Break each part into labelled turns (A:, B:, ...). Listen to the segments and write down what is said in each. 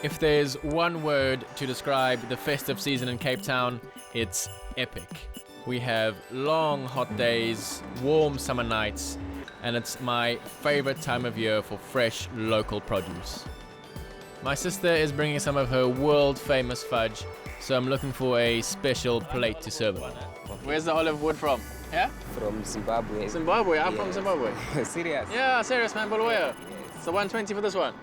A: If there's one word to describe the festive season in Cape Town, it's epic. We have long hot days, warm summer nights, and it's my favorite time of year for fresh local produce. My sister is bringing some of her world-famous fudge, so I'm looking for a special plate to serve it. Where's the olive wood from? Yeah?
B: From Zimbabwe.
A: Zimbabwe? I'm from Zimbabwe.
B: Serious?
A: Yeah, serious, man, Bulawayo. So 120 for this one?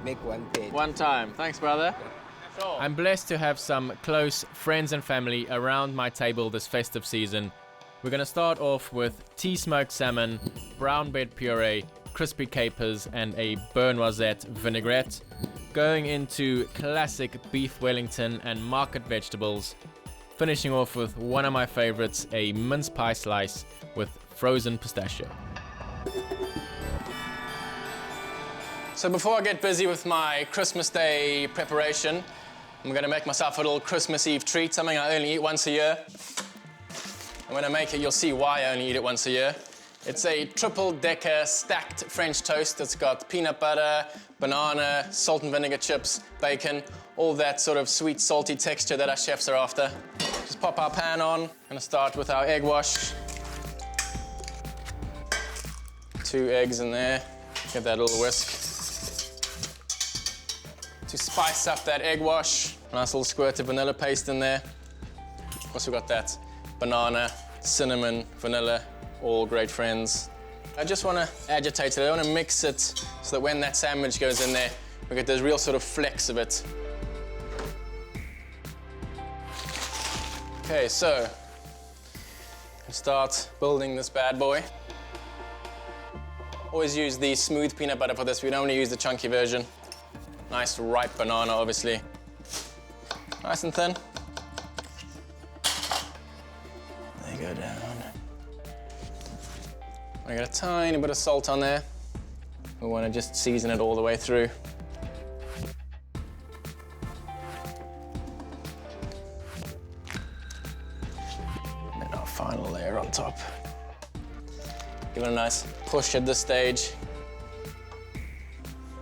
B: Make 1
A: One time. Thanks, brother. Sure. I'm blessed to have some close friends and family around my table this festive season. We're going to start off with tea-smoked salmon, brown bread puree, crispy capers, and a beurre noisette vinaigrette. Going into classic beef Wellington and market vegetables. Finishing off with one of my favorites, a mince pie slice with frozen pistachio. So before I get busy with my Christmas Day preparation, I'm going to make myself a little Christmas Eve treat, something I only eat once a year. And when I make it, you'll see why I only eat it once a year. It's a triple-decker stacked French toast that's got peanut butter, banana, salt and vinegar chips, bacon, all that sort of sweet, salty texture that our chefs are after. Just pop our pan on. I'm going to start with our egg wash. 2 eggs in there. Give that a little whisk. To spice up that egg wash, a nice little squirt of vanilla paste in there. Of course, we've got that banana, cinnamon, vanilla, all great friends. I just want to agitate it. I want to mix it so that when that sandwich goes in there, we get those real sort of flecks of it. Okay, so we'll start building this bad boy. Always use the smooth peanut butter for this. We don't want to use the chunky version. Nice ripe banana, obviously. Nice and thin. They go down. I got a tiny bit of salt on there. We want to just season it all the way through. And then our final layer on top. Give it a nice push at this stage.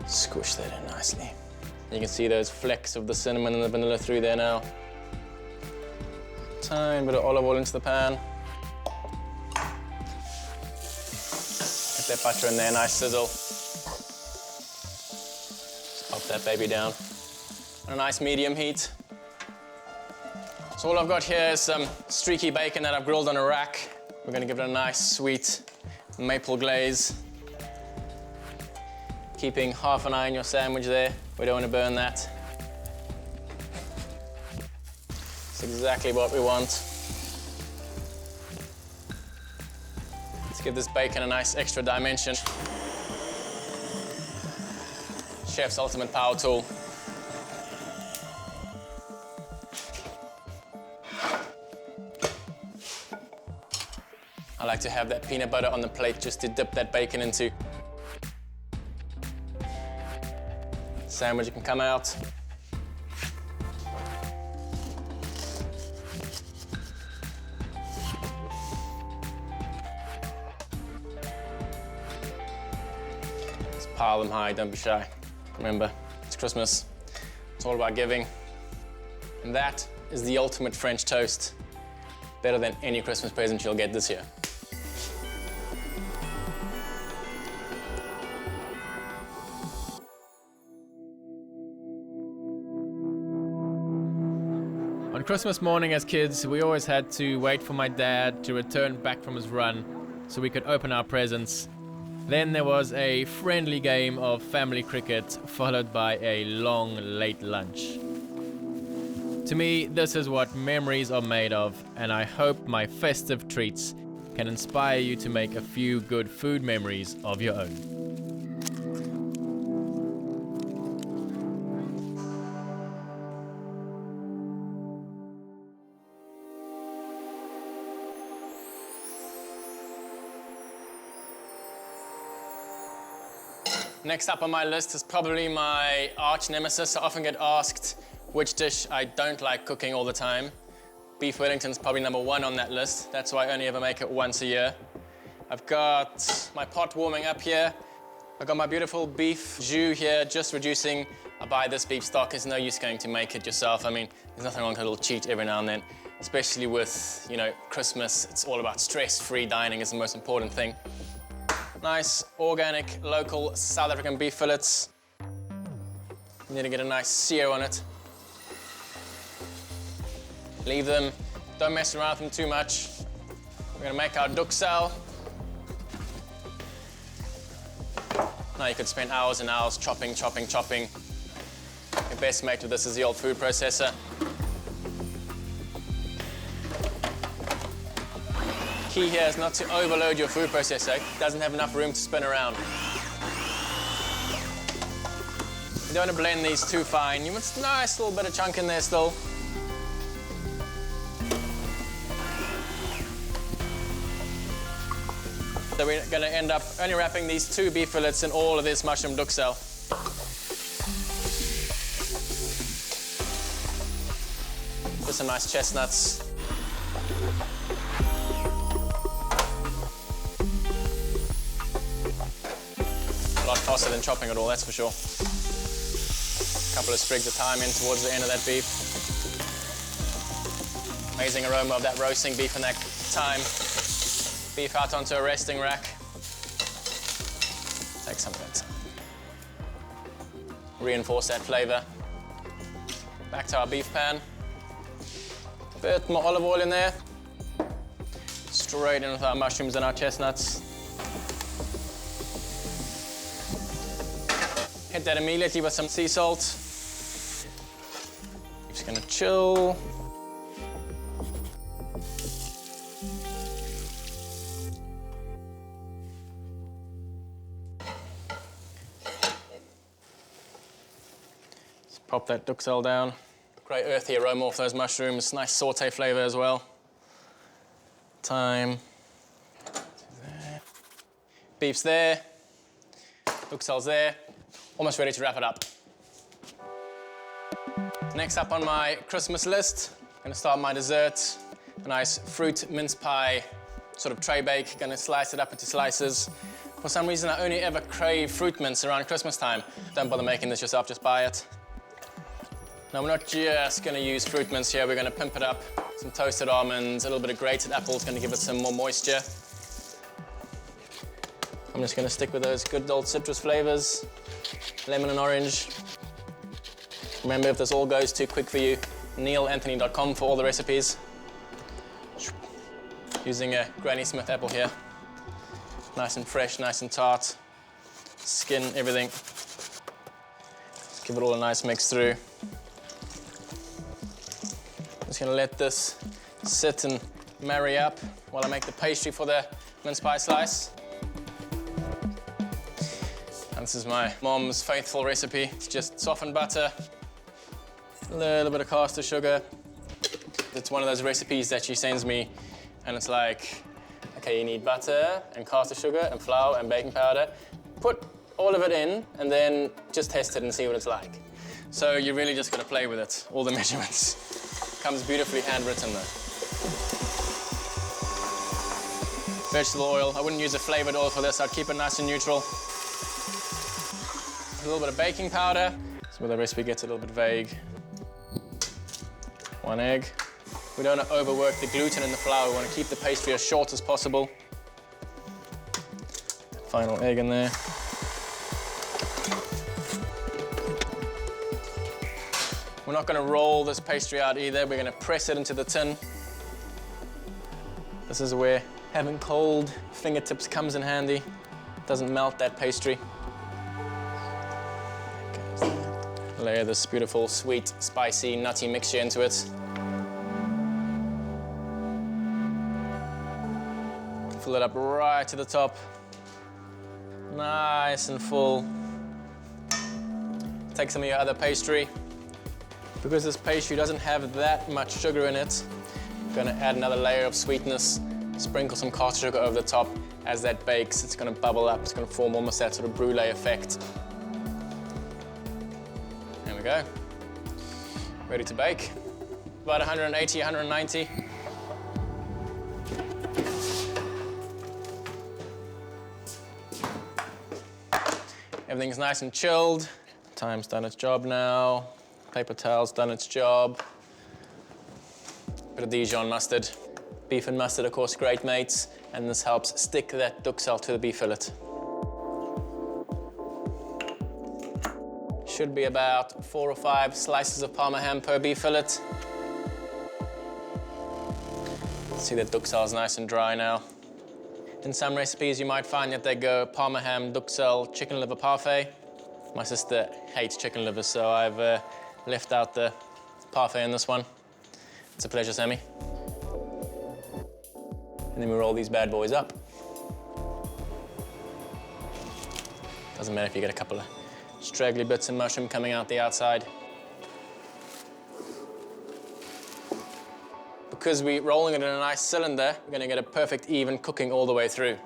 A: Squish that in nicely. You can see those flecks of the cinnamon and the vanilla through there now. Tiny bit of olive oil into the pan. Get that butter in there, nice sizzle. Just pop that baby down. On a nice medium heat. So all I've got here is some streaky bacon that I've grilled on a rack. We're gonna give it a nice sweet maple glaze. Keeping half an eye on your sandwich there. We don't want to burn that. It's exactly what we want. Let's give this bacon a nice extra dimension. Chef's ultimate power tool. I like to have that peanut butter on the plate just to dip that bacon into. Sandwich can come out. Just pile them high, don't be shy. Remember, it's Christmas. It's all about giving. And that is the ultimate French toast. Better than any Christmas present you'll get this year. On Christmas morning as kids, we always had to wait for my dad to return back from his run so we could open our presents. Then there was a friendly game of family cricket, followed by a long, late lunch. To me, this is what memories are made of, and I hope my festive treats can inspire you to make a few good food memories of your own. Next up on my list is probably my arch nemesis. I often get asked which dish I don't like cooking all the time. Beef Wellington's probably #1 on that list. That's why I only ever make it once a year. I've got my pot warming up here. I've got my beautiful beef jus here, just reducing. I buy this beef stock. There's no use going to make it yourself. I mean, there's nothing wrong with a little cheat every now and then, especially with, you know, Christmas. It's all about stress-free dining is the most important thing. Nice, organic, local South African beef fillets. You need to get a nice sear on it. Leave them, don't mess around with them too much. We're gonna make our duksel. Now you could spend hours and hours chopping. Your best mate with this is the old food processor. Key here is not to overload your food processor. It doesn't have enough room to spin around. You don't want to blend these too fine. You want a nice little bit of chunk in there still. So we're going to end up only wrapping these 2 beef fillets in all of this mushroom duksel. Just some nice chestnuts. A lot faster than chopping it all, that's for sure. A couple of sprigs of thyme in towards the end of that beef. Amazing aroma of that roasting beef and that thyme. Beef out onto a resting rack. Take some of it. Reinforce that flavor. Back to our beef pan. A bit more olive oil in there. Straight in with our mushrooms and our chestnuts. Hit that immediately with some sea salt. Just gonna chill. Pop that duksel down. Great earthy aroma off those mushrooms. Nice saute flavor as well. Thyme. Beef's there. Duksel's there. Almost ready to wrap it up. Next up on my Christmas list, I'm gonna start my dessert. A nice fruit mince pie, sort of tray bake. Gonna slice it up into slices. For some reason, I only ever crave fruit mince around Christmas time. Don't bother making this yourself, just buy it. Now, we're not just gonna use fruit mince here, we're gonna pimp it up. Some toasted almonds, a little bit of grated apples, gonna give it some more moisture. I'm just gonna stick with those good old citrus flavors, lemon and orange. Remember, if this all goes too quick for you, NeillAnthony.com for all the recipes. Using a Granny Smith apple here. Nice and fresh, nice and tart. Skin, everything. Just give it all a nice mix through. Just gonna let this sit and marry up while I make the pastry for the mince pie slice. And this is my mom's faithful recipe. It's just softened butter, a little bit of caster sugar. It's one of those recipes that she sends me and it's like, okay, you need butter and caster sugar and flour and baking powder. Put all of it in and then just test it and see what it's like. So you really just gotta play with it, all the measurements. Comes beautifully handwritten though. Vegetable oil. I wouldn't use a flavored oil for this. I'd keep it nice and neutral. A little bit of baking powder. That's where the recipe gets a little bit vague. 1 egg. We don't want to overwork the gluten in the flour. We want to keep the pastry as short as possible. Final egg in there. We're not going to roll this pastry out either. We're going to press it into the tin. This is where having cold fingertips comes in handy. It doesn't melt that pastry. Layer this beautiful, sweet, spicy, nutty mixture into it. Fill it up right to the top. Nice and full. Take some of your other pastry. Because this pastry doesn't have that much sugar in it, I'm gonna add another layer of sweetness, sprinkle some caster sugar over the top. As that bakes, it's gonna bubble up, it's gonna form almost that sort of brulee effect. There we go. Ready to bake. About 180, 190. Everything's nice and chilled. Time's done its job now. Paper towel's done its job. Bit of Dijon mustard. Beef and mustard, of course, great mates, and this helps stick that duxelle to the beef fillet. Should be about 4 or 5 slices of Parma ham per beef fillet. See that duxelle is nice and dry now. In some recipes, you might find that they go Parma ham, duxelle, chicken liver parfait. My sister hates chicken liver, so I've left out the parfait in this one. It's a pleasure, Sammy. And then we roll these bad boys up. Doesn't matter if you get a couple of straggly bits of mushroom coming out the outside. Because we're rolling it in a nice cylinder, we're going to get a perfect even cooking all the way through.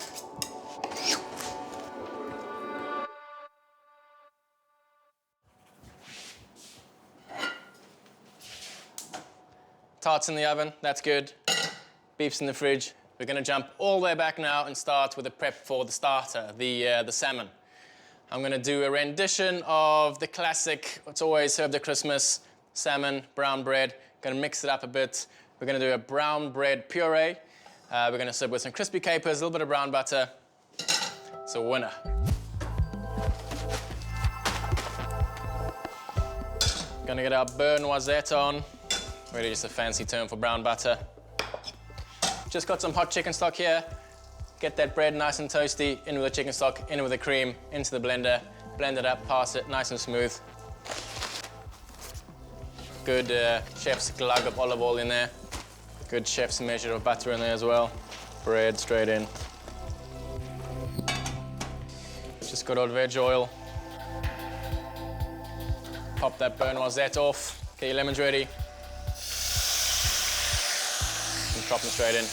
A: Tarts in the oven, that's good. Beef's in the fridge. We're going to jump all the way back now and start with the prep for the starter, the salmon. I'm going to do a rendition of the classic, what's always served at Christmas, salmon, brown bread. Going to mix it up a bit. We're going to do a brown bread puree. We're going to serve with some crispy capers, a little bit of brown butter. It's a winner. Going to get our beurre noisette on. Really just a fancy term for brown butter. Just got some hot chicken stock here. Get that bread nice and toasty, in with the chicken stock, in with the cream, into the blender, blend it up, pass it, nice and smooth. Good chef's glug of olive oil in there. Good chef's measure of butter in there as well. Bread straight in. Just good old veg oil. Pop that beurre noisette off. Get your lemons ready. And drop them straight in.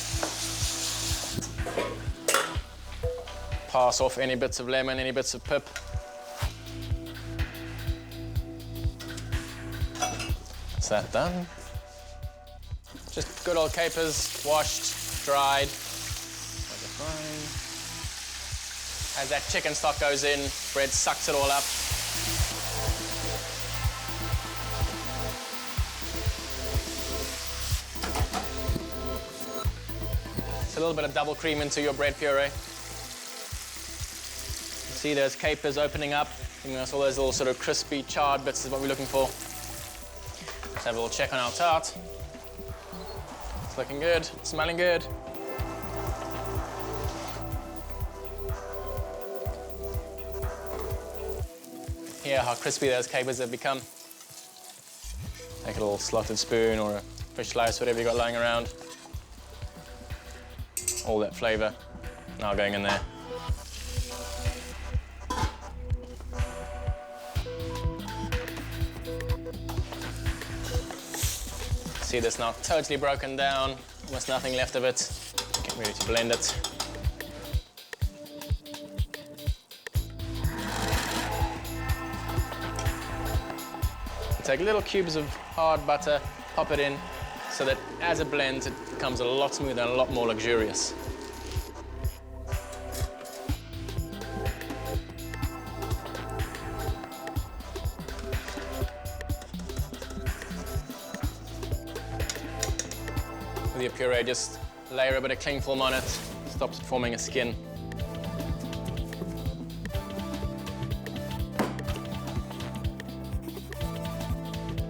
A: Pass off any bits of lemon, any bits of pip. That's that done. Just good old capers, washed, dried. As that chicken stock goes in, bread sucks it all up. It's a little bit of double cream into your bread puree. See those capers opening up, giving us all those little sort of crispy, charred bits is what we're looking for. Let's have a little check on our tart. It's looking good, smelling good. Hear how crispy those capers have become. Take a little slotted spoon or a fish slice, whatever you got lying around. All that flavor now going in there. See this now totally broken down, almost nothing left of it. Get ready to blend it. Take little cubes of hard butter, pop it in, so that as it blends, it becomes a lot smoother and a lot more luxurious. With your puree, just layer a bit of cling film on it, stops it forming a skin.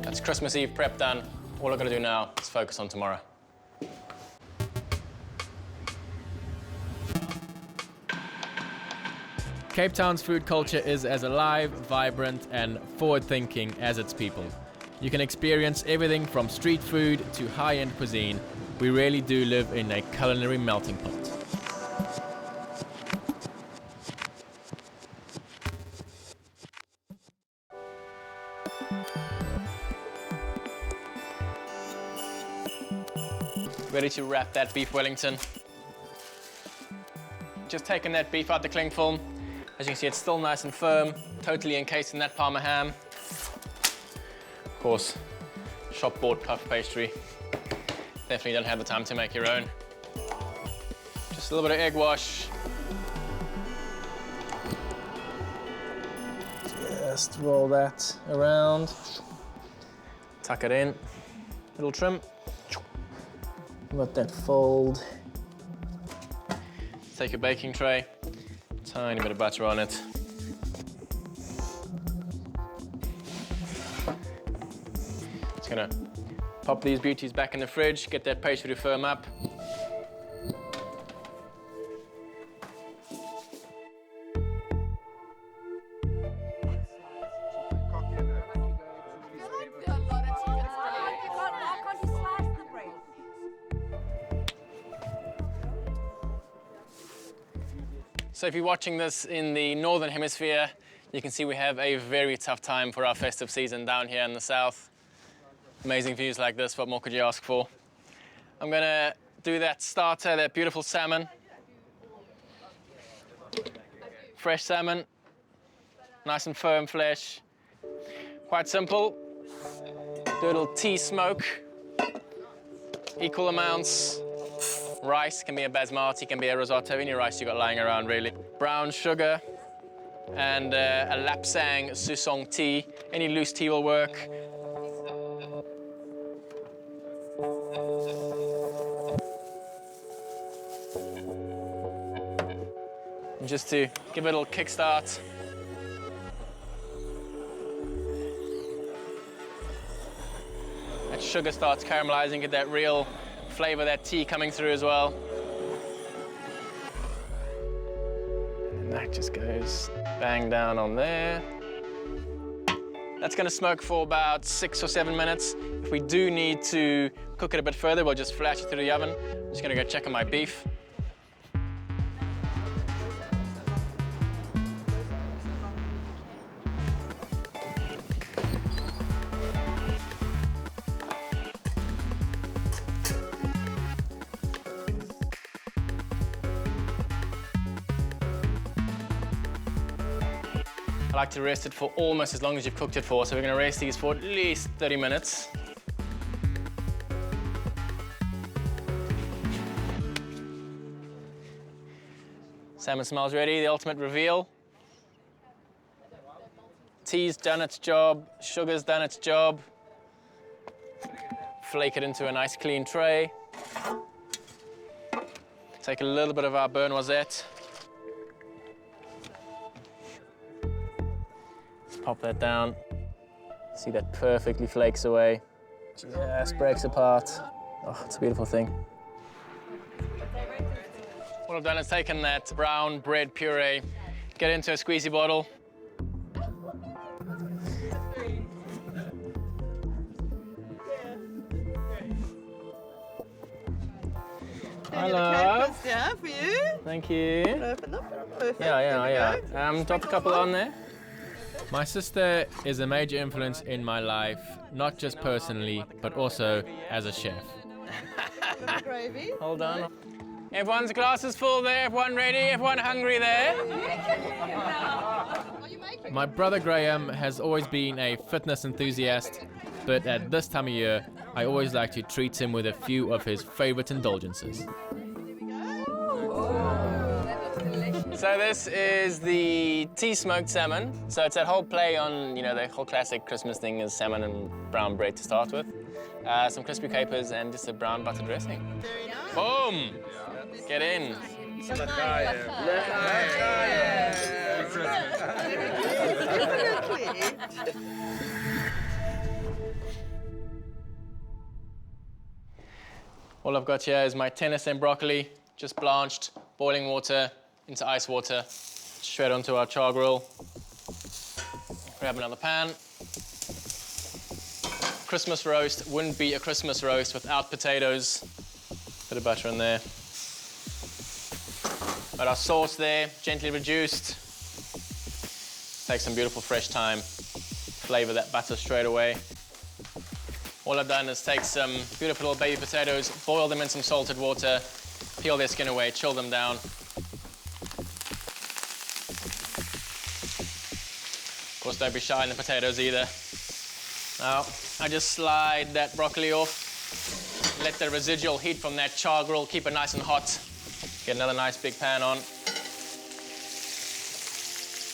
A: That's Christmas Eve prep done. All I've got to do now is focus on tomorrow. Cape Town's food culture is as alive, vibrant, and forward-thinking as its people. You can experience everything from street food to high-end cuisine. We really do live in a culinary melting pot. Ready to wrap that beef Wellington. Just taking that beef out the cling film. As you can see, it's still nice and firm, totally encased in that Parma ham. Of course, shop-bought puff pastry. Definitely don't have the time to make your own. Just a little bit of egg wash. Just roll that around. Tuck it in. Little trim. Let that fold. Take your baking tray. Tiny bit of butter on it. Just gonna pop these beauties back in the fridge, get that pastry to firm up. So if you're watching this in the Northern Hemisphere, you can see we have a very tough time for our festive season down here in the south. Amazing views like this, what more could you ask for? I'm gonna do that starter, that beautiful salmon. Fresh salmon, nice and firm flesh. Quite simple. Do a little tea smoke, equal amounts. Rice, can be a basmati, can be a risotto, any rice you got lying around really. Brown sugar and a lapsang susong tea. Any loose tea will work. And just to give it a little kickstart. That sugar starts caramelizing, get that real flavor, that tea coming through as well. And that just goes bang down on there. That's gonna smoke for about 6 or 7 minutes. If we do need to cook it a bit further, we'll just flash it through the oven. I'm just gonna go check on my beef. I like to rest it for almost as long as you've cooked it for, so we're going to rest these for at least 30 minutes. Salmon smells ready, the ultimate reveal. Tea's done its job, sugar's done its job. Flake it into a nice clean tray. Take a little bit of our burn noisette. Pop that down. See that perfectly flakes away. Just breaks apart. Oh, it's a beautiful thing. What I've done is taken that brown bread puree, get it into a squeezy bottle.
C: Hi, love. Yeah, for you.
A: Thank you.
C: Open up. Perfect.
A: Yeah. Drop a couple on there.
D: My sister is a major influence in my life, not just personally, but also as a chef.
C: Gravy.
A: Hold on. Everyone's glass is full there, everyone ready, everyone hungry there.
D: My brother Graham has always been a fitness enthusiast, but at this time of year, I always like to treat him with a few of his favorite indulgences.
A: So this is the tea smoked salmon. So it's that whole play on, the whole classic Christmas thing is salmon and brown bread to start with. Some crispy capers and just a brown butter dressing. Boom! Get in. All I've got here is my tennis and broccoli, just blanched, boiling water into ice water, straight onto our char grill. Grab another pan. Christmas roast wouldn't be a Christmas roast without potatoes. Bit of butter in there. Got our sauce there, gently reduced. Take some beautiful fresh thyme. Flavor that butter straight away. All I've done is take some beautiful little baby potatoes, boil them in some salted water, peel their skin away, chill them down. Of course, don't be shy in the potatoes either. Now, I just slide that broccoli off, let the residual heat from that char grill keep it nice and hot. Get another nice big pan on.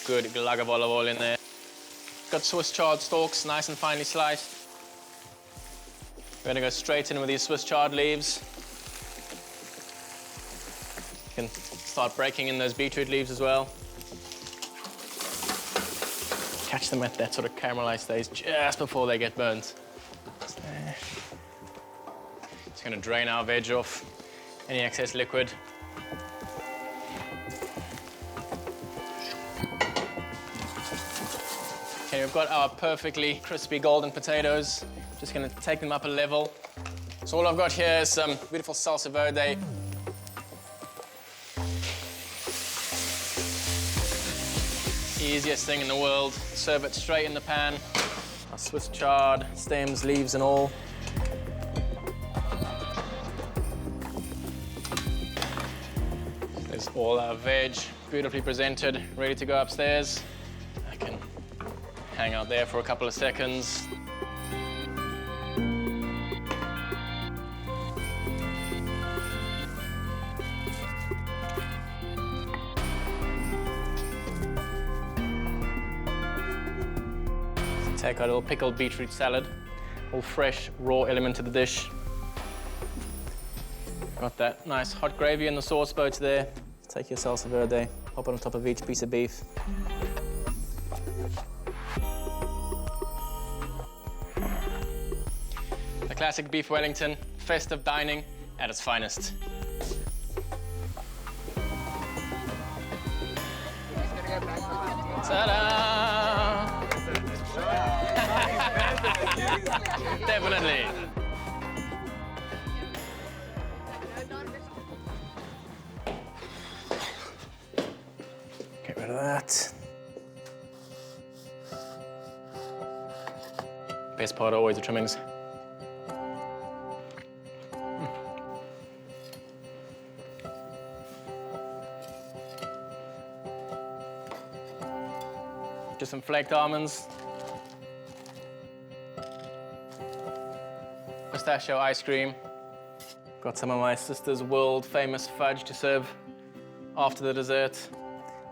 A: Good glug of olive oil in there. Got Swiss chard stalks, nice and finely sliced. We're gonna go straight in with these Swiss chard leaves. You can start breaking in those beetroot leaves as well. Catch them at that sort of caramelized stage just before they get burnt. Just gonna drain our veg off any excess liquid. Okay, we've got our perfectly crispy golden potatoes. Just gonna take them up a level. So all I've got here is some beautiful salsa verde. Easiest thing in the world. Serve it straight in the pan. Our Swiss chard, stems, leaves and all. There's all our veg, beautifully presented, ready to go upstairs. I can hang out there for a couple of seconds. Take our little pickled beetroot salad, all fresh, raw element to the dish. Got that nice hot gravy in the sauce boats there. Take your salsa verde, pop it on top of each piece of beef. The classic beef Wellington, festive dining at its finest. Ta-da! Definitely. Get rid of that. Best part always the trimmings. Just some flaked almonds. Pistachio ice cream. Got some of my sister's world-famous fudge to serve after the dessert.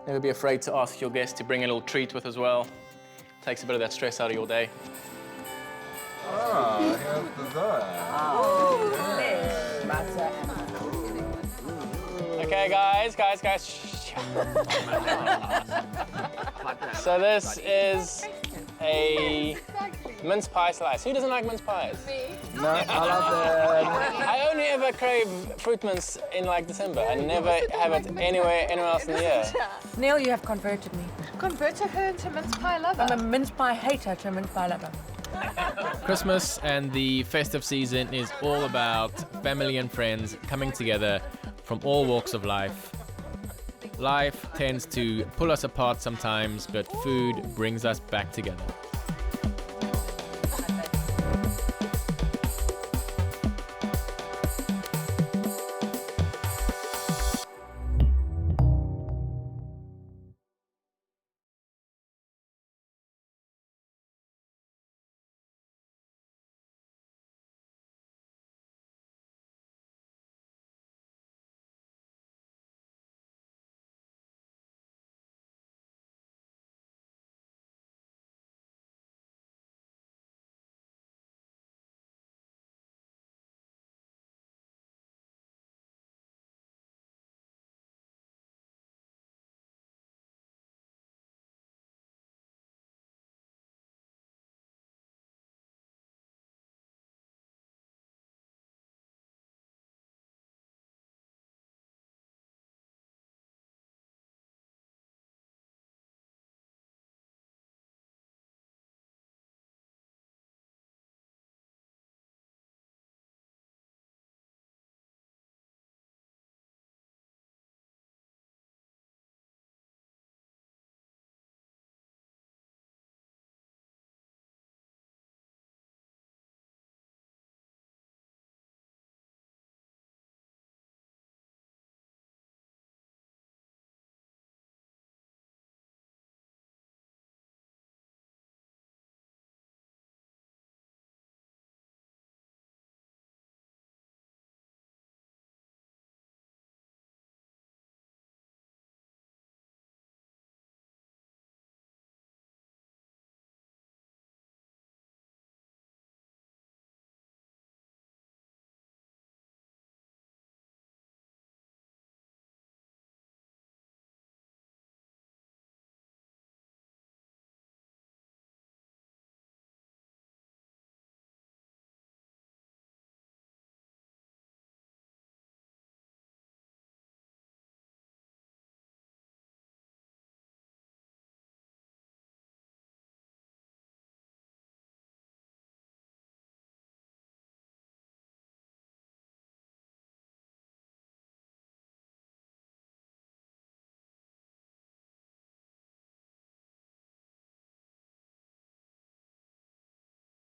A: Never be afraid to ask your guests to bring a little treat with as well. Takes a bit of that stress out of your day.
E: Ah, here's dessert.
A: Okay, guys. So this is a mince pie slice. Who doesn't like mince pies?
E: No, I love it.
A: I only ever crave fruit mince in like December. I never have it anywhere else in the year.
F: Neill, you have converted me.
C: Converted her into mince pie lover.
F: I'm a mince pie hater to a mince pie lover.
D: Christmas and the festive season is all about family and friends coming together from all walks of life. Life tends to pull us apart sometimes, but food brings us back together.